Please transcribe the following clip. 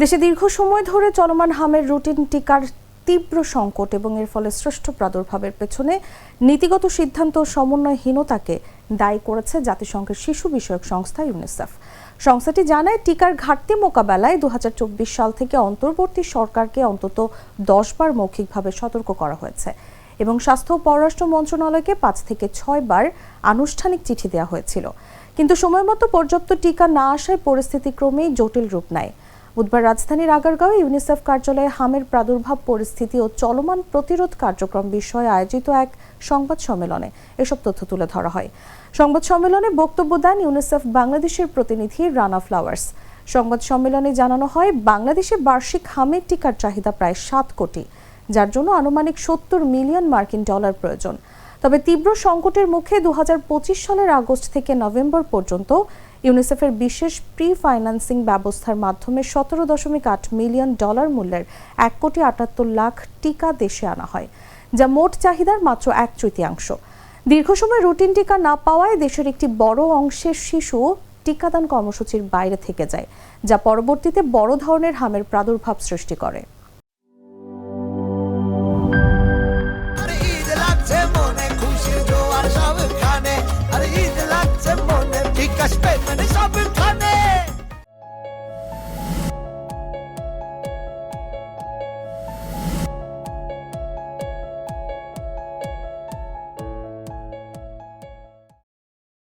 দেশে দীর্ঘ সময় ধরে চলমান হামের রুটিন টিকার তীব্র সংকট এবং এর ফলে সৃষ্ট প্রাদুর্ভাবের পেছনে নীতিগত সিদ্ধান্ত ও সমন্বয়হীনতাকে দায়ী করেছে জাতিসংঘের শিশু বিষয়ক সংস্থা ইউনিসেফ। সংস্থাটি জানায়, টিকার ঘাটতি মোকাবেলায় 2024 সাল থেকে অন্তর্বর্তী সরকারকে অন্তত 10 বার মৌখিকভাবে সতর্ক করা হয়েছে এবং স্বাস্থ্য ও পররাষ্ট্র মন্ত্রণালয়কে 5 থেকে 6 বার আনুষ্ঠানিক চিঠি দেওয়া হয়েছিল। কিন্তু সময়মতো পর্যাপ্ত টিকা না আসায় পরিস্থিতি ক্রমেই জটিল রূপ নেয়। বুধবার রাজধানীর আগারগাঁওয়ে ইউনিসেফ কার্যালয়ে হামের প্রাদুর্ভাব পরিস্থিতি ও চলমান প্রতিরোধ কার্যক্রম বিষয়ে আয়োজিত এক সংবাদ সম্মেলনে এসব তথ্য তুলে ধরা হয়। সংবাদ সম্মেলনে বক্তব্য দেন ইউনিসেফ বাংলাদেশের প্রতিনিধি রানা ফ্লাওয়ার্স। সংবাদ সম্মেলনে জানানো হয়, বাংলাদেশে বার্ষিক হামের টিকার চাহিদা প্রায় 7 কোটি, যার জন্য আনুমানিক 70 মিলিয়ন মার্কিন ডলার প্রয়োজন। তবে তীব্র সংকটের মুখে 2025 সালের আগস্ট থেকে নভেম্বর পর্যন্ত ইউনিসেফের বিশেষ প্রি ফাইন্যান্সিং ব্যবস্থার মাধ্যমে 17.8 মিলিয়ন ডলার মূল্যের 1,78,00,000 টিকা দেশে আনা হয়, যা মোট চাহিদার মাত্র 1/3। দীর্ঘ সময় রুটিন টিকা না পাওয়ায় দেশের একটি বড় অংশের শিশু টিকাদান কর্মসূচির বাইরে থেকে যায়, যা পরবর্তীতে বড় ধরনের হামের প্রাদুর্ভাব সৃষ্টি করে। Spend money shopping.